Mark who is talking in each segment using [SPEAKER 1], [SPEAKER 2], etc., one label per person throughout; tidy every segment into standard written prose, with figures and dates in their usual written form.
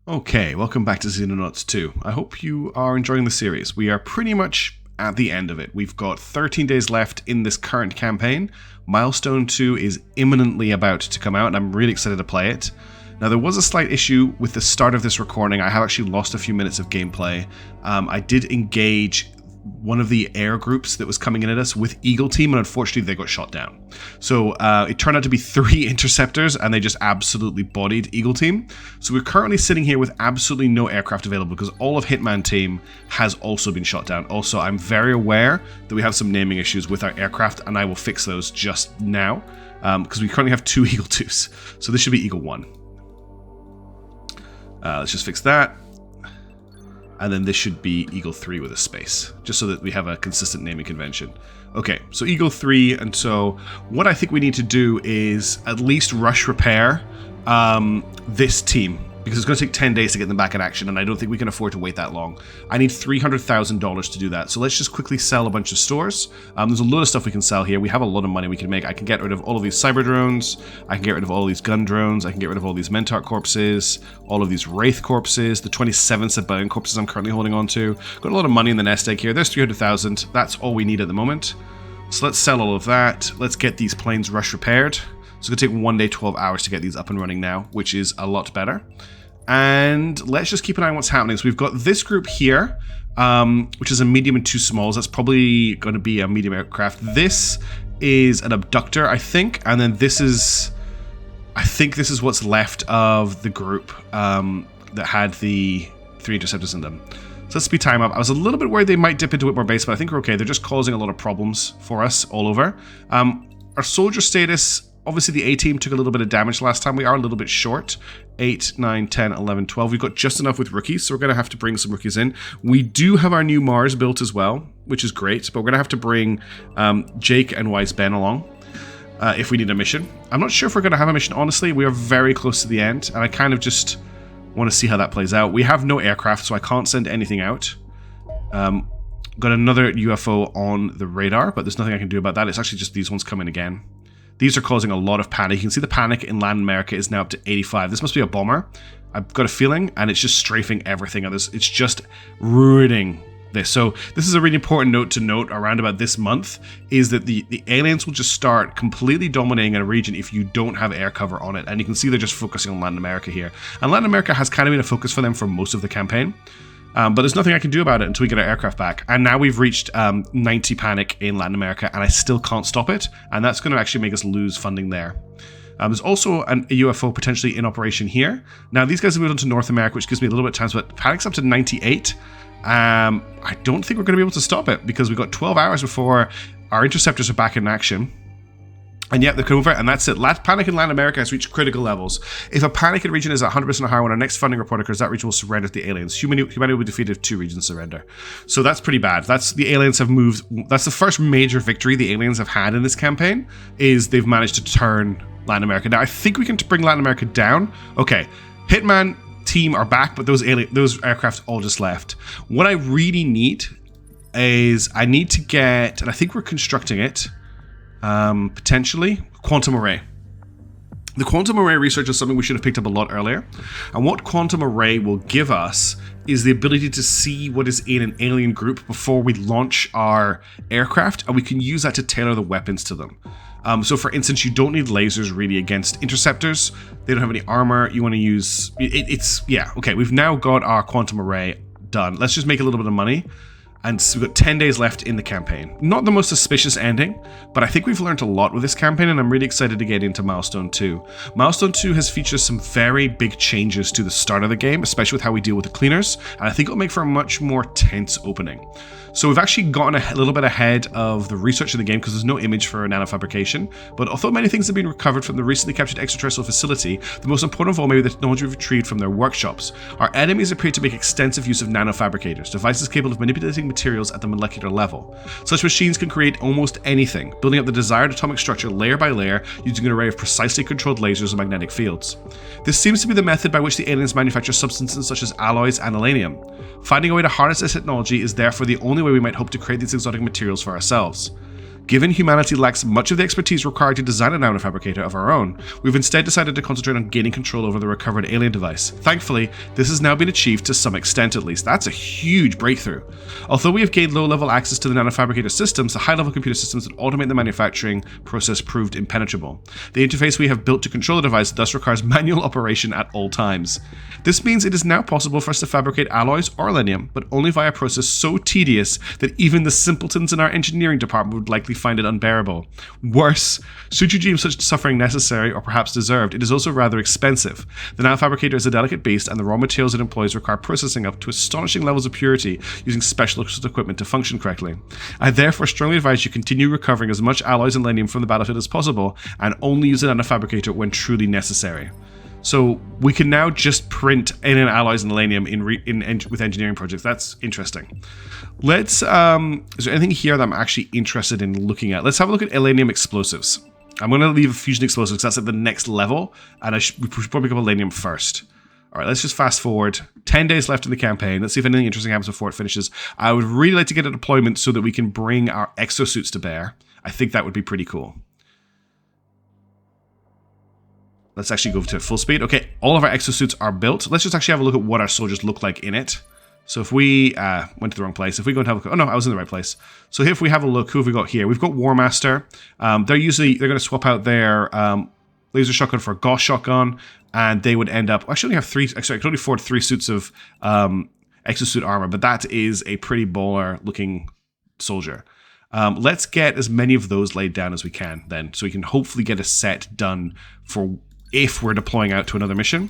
[SPEAKER 1] Okay, welcome back to Xenonauts 2. I hope you are enjoying the series. We are pretty much at the end of it. We've got 13 days left in this current campaign. Milestone 2 is imminently about to come out, and I'm really excited to play it. Now, there was a slight issue with the start of this recording. I have actually lost a few minutes of gameplay. I did engage one of the air groups that was coming in at us with Eagle Team, and unfortunately they got shot down. So it turned out to be 3 interceptors, and they just absolutely bodied Eagle Team. So we're currently sitting here with absolutely no aircraft available because all of Hitman Team has also been shot down. Also, I'm very aware that we have some naming issues with our aircraft, and I will fix those just now because we currently have 2 Eagle 2s. So this should be Eagle 1. Let's just fix that. And then this should be Eagle 3 with a space, just so that we have a consistent naming convention. Okay, so Eagle 3, and so what I think we need to do is at least rush repair this team, because it's going to take 10 days to get them back in action, and I don't think we can afford to wait that long. I need $300,000 to do that, so let's just quickly sell a bunch of stores. There's a lot of stuff we can sell here. We have a lot of money we can make. I can get rid of all of these cyber drones. I can get rid of all these gun drones. I can get rid of all these Mentor corpses, all of these Wraith corpses, the 27 civilian corpses I'm currently holding on to. Got a lot of money in the nest egg here. There's 300,000. That's all we need at the moment. So let's sell all of that. Let's get these planes rush repaired. It's going to take 1 day, 12 hours to get these up and running now, which is a lot better. And let's just keep an eye on what's happening. So we've got this group here, which is a medium and 2 smalls. That's probably going to be a medium aircraft. This is an abductor, I think. And then this is, I think this is what's left of the group that had the 3 interceptors in them. So let's speed time up. I was a little bit worried they might dip into Whitmore base, but I think we're okay. They're just causing a lot of problems for us all over. Our soldier status, obviously the A-team took a little bit of damage last time. We are a little bit short. 8, 9, 10, 11, 12. We've got just enough with rookies, so we're going to have to bring some rookies in. We do have our new Mars built as well, which is great, but we're going to have to bring Jake and Wise Ben along if we need a mission. I'm not sure if we're going to have a mission, honestly. We are very close to the end, and I kind of just want to see how that plays out. We have no aircraft, so I can't send anything out. Got another UFO on the radar, but there's nothing I can do about that. It's actually just these ones coming again. These are causing a lot of panic. You can see the panic in Latin America is now up to 85. This must be a bomber. I've got a feeling, and it's just strafing everything. It's just ruining this. So this is a really important note to note around about this month, is that the aliens will just start completely dominating a region if you don't have air cover on it. And you can see they're just focusing on Latin America here. And Latin America has kind of been a focus for them for most of the campaign. But there's nothing I can do about it until we get our aircraft back. And now we've reached 90 panic in Latin America, and I still can't stop it. And that's going to actually make us lose funding there. There's also a UFO potentially in operation here. Now, these guys have moved on to North America, which gives me a little bit of time, but panic's up to 98. I don't think we're going to be able to stop it, because we've got 12 hours before our interceptors are back in action. And yet they're over, and that's it. Panic in Latin America has reached critical levels. If a panic in region is 100% or higher when our next funding report occurs, that region will surrender to the aliens. Humanity will be defeated if 2 regions surrender. So that's pretty bad. The aliens have moved. That's the first major victory the aliens have had in this campaign, is they've managed to turn Latin America. Now, I think we can bring Latin America down. Okay, Hitman team are back, but those aircraft all just left. What I really need is I need to get, and I think we're constructing it, potentially, quantum array. The quantum array research is something we should have picked up a lot earlier. And what quantum array will give us is the ability to see what is in an alien group before we launch our aircraft, and we can use that to tailor the weapons to them. So for instance, you don't need lasers really against interceptors. They don't have any armor. You want to use, yeah, okay, we've now got our quantum array done. Let's just make a little bit of money. And so we've got 10 days left in the campaign. Not the most auspicious ending, but I think we've learned a lot with this campaign, and I'm really excited to get into Milestone 2. Milestone 2 has featured some very big changes to the start of the game, especially with how we deal with the cleaners, and I think it'll make for a much more tense opening. So we've actually gotten a little bit ahead of the research of the game, because there's no image for nanofabrication, but although many things have been recovered from the recently captured extraterrestrial facility, the most important of all may be the knowledge we've retrieved from their workshops. Our enemies appear to make extensive use of nanofabricators, devices capable of manipulating materials at the molecular level. Such machines can create almost anything, building up the desired atomic structure layer by layer using an array of precisely controlled lasers and magnetic fields. This seems to be the method by which the aliens manufacture substances such as alloys and alanium. Finding a way to harness this technology is therefore the only way we might hope to create these exotic materials for ourselves. Given humanity lacks much of the expertise required to design a nanofabricator of our own, we've instead decided to concentrate on gaining control over the recovered alien device. Thankfully, this has now been achieved to some extent at least. That's a huge breakthrough. Although we have gained low-level access to the nanofabricator systems, the high-level computer systems that automate the manufacturing process proved impenetrable. The interface we have built to control the device thus requires manual operation at all times. This means it is now possible for us to fabricate alloys or alenium, but only via a process so tedious that even the simpletons in our engineering department would likely find it unbearable. Worse, should you deem such suffering necessary or perhaps deserved, it is also rather expensive. The nanofabricator is a delicate beast, and the raw materials it employs require processing up to astonishing levels of purity using specialist equipment to function correctly. I therefore strongly advise you continue recovering as much alloys and alenium from the battlefield as possible, and only use a nanofabricator when truly necessary. So we can now just print alien alloys and alenium with engineering projects. That's interesting. Let's, is there anything here that I'm actually interested in looking at? Let's have a look at alenium explosives. I'm going to leave fusion explosives because that's at the next level, and we should probably pick up alenium first. All right, let's just fast forward. 10 days left in the campaign. Let's see if anything interesting happens before it finishes. I would really like to get a deployment so that we can bring our exosuits to bear. I think that would be pretty cool. Let's actually go to full speed. Okay, all of our exosuits are built. Let's just actually have a look at what our soldiers look like in it. So if we went to the wrong place, if we go and have a look, oh no, I was in the right place. So if we have a look, who have we got here? We've got War Master. They're going to swap out their laser shotgun for a Gauss shotgun, and they would end up. I actually only have three. Actually, I can only afford 3 suits of exosuit armor, but that is a pretty baller looking soldier. Let's get as many of those laid down as we can then, so we can hopefully get a set done for if we're deploying out to another mission.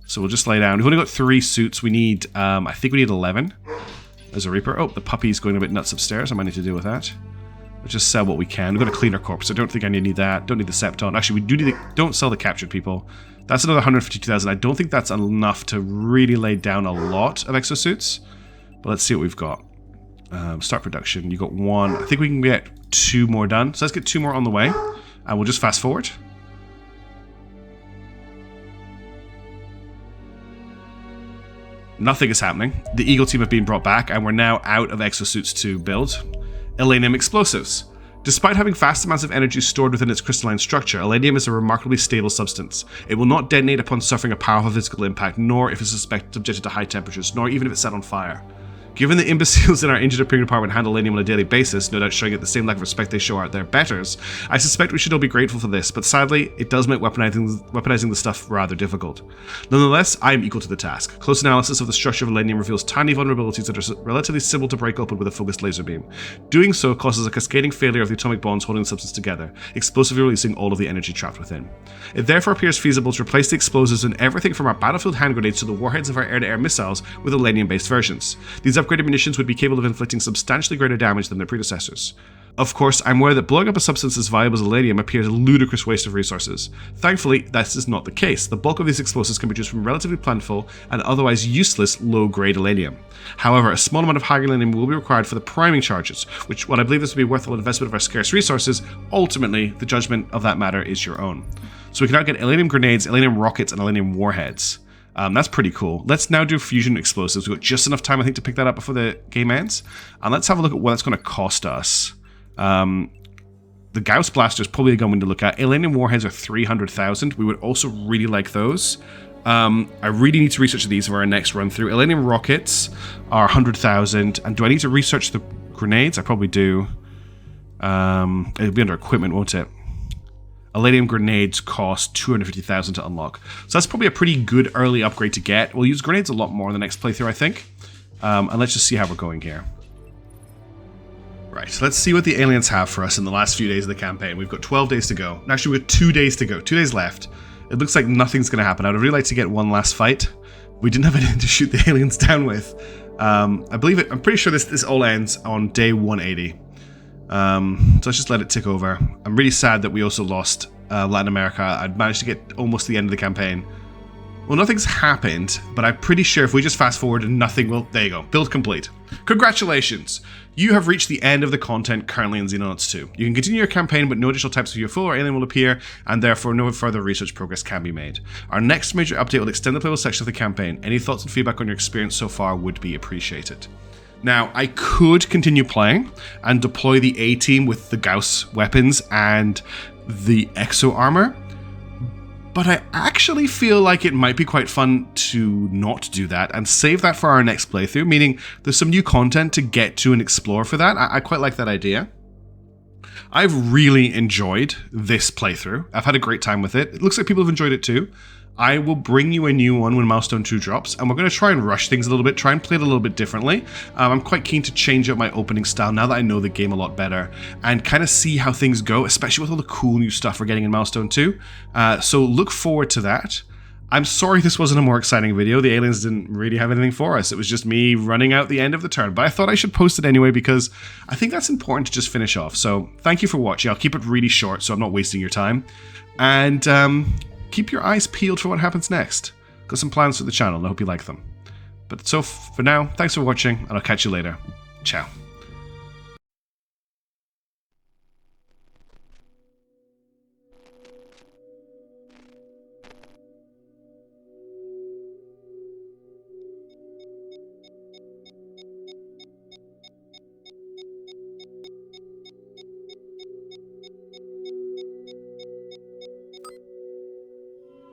[SPEAKER 1] So we'll just lay down. We've only got 3 suits. We need, I think we need 11. There's a Reaper. Oh, the puppy's going a bit nuts upstairs. I might need to deal with that. Let's just sell what we can. We've got to clean our corpse. I don't think I need that. Don't need the Septon. Actually, we do need don't sell the captured people. That's another 152,000. I don't think that's enough to really lay down a lot of exosuits. But let's see what we've got. Start production. You got 1. I think we can get 2 more done. So let's get 2 more on the way. And we'll just fast forward. Nothing is happening. The Eagle team have been brought back, and we're now out of exosuits to build. Alenium explosives. Despite having vast amounts of energy stored within its crystalline structure, alenium is a remarkably stable substance. It will not detonate upon suffering a powerful physical impact, nor if it's subjected to high temperatures, nor even if it's set on fire. Given the imbeciles in our engineering department handle alenium on a daily basis, no doubt showing it the same lack of respect they show out their betters, I suspect we should all be grateful for this, but sadly, it does make weaponizing the stuff rather difficult. Nonetheless, I am equal to the task. Close analysis of the structure of alenium reveals tiny vulnerabilities that are relatively simple to break open with a focused laser beam. Doing so causes a cascading failure of the atomic bonds holding the substance together, explosively releasing all of the energy trapped within. It therefore appears feasible to replace the explosives in everything from our battlefield hand grenades to the warheads of our air-to-air missiles with alenium-based versions. These upgraded munitions would be capable of inflicting substantially greater damage than their predecessors. Of course, I'm aware that blowing up a substance as valuable as alenium appears a ludicrous waste of resources. Thankfully, this is not the case. The bulk of these explosives can be produced from relatively plentiful and otherwise useless low-grade alenium. However, a small amount of high alenium will be required for the priming charges, which, while I believe this would be a worthwhile investment of our scarce resources, ultimately, the judgment of that matter is your own. So we can now get alenium grenades, alenium rockets, and alenium warheads. That's pretty cool. Let's now do fusion explosives. We've got just enough time, I think, to pick that up before the game ends. And let's have a look at what that's going to cost us. The Gauss Blaster is probably a gun we need to look at. Alenium warheads are 300,000. We would also really like those. I really need to research these for our next run through. Alenium rockets are 100,000. And do I need to research the grenades? I probably do. It'll be under equipment, won't it? Alenium grenades cost 250,000 to unlock. So that's probably a pretty good early upgrade to get. We'll use grenades a lot more in the next playthrough, I think. And let's just see how we're going here. Right, so let's see what the aliens have for us in the last few days of the campaign. We've got 12 days to go. Actually, we've got 2 days to go. 2 days left. It looks like nothing's going to happen. I'd really like to get one last fight. We didn't have anything to shoot the aliens down with. I believe it. I'm pretty sure this all ends on day 180. So let's just let it tick over. I'm really sad that we also lost Latin America. I'd managed to get almost to the end of the campaign. Well, nothing's happened, but I'm pretty sure if we just fast forward and nothing will... There you go. Build complete. Congratulations! You have reached the end of the content currently in Xenonauts 2. You can continue your campaign, but no additional types of UFO or alien will appear, and therefore no further research progress can be made. Our next major update will extend the playable section of the campaign. Any thoughts and feedback on your experience so far would be appreciated. Now, I could continue playing and deploy the A-team with the Gauss weapons and the exo armor, but I actually feel like it might be quite fun to not do that and save that for our next playthrough, meaning there's some new content to get to and explore for that. I quite like that idea. I've really enjoyed this playthrough. I've had a great time with it. It looks like people have enjoyed it too. I will bring you a new one when Milestone 2 drops, and we're going to try and rush things a little bit, try and play it a little bit differently. I'm quite keen to change up my opening style now that I know the game a lot better, and kind of see how things go, especially with all the cool new stuff we're getting in Milestone 2. So look forward to that. I'm sorry this wasn't a more exciting video. The aliens didn't really have anything for us. It was just me running out the end of the turn, but I thought I should post it anyway because I think that's important to just finish off. So thank you for watching. I'll keep it really short so I'm not wasting your time. And keep your eyes peeled for what happens next. Got some plans for the channel and I hope you like them. But so for now, thanks for watching and I'll catch you later. Ciao.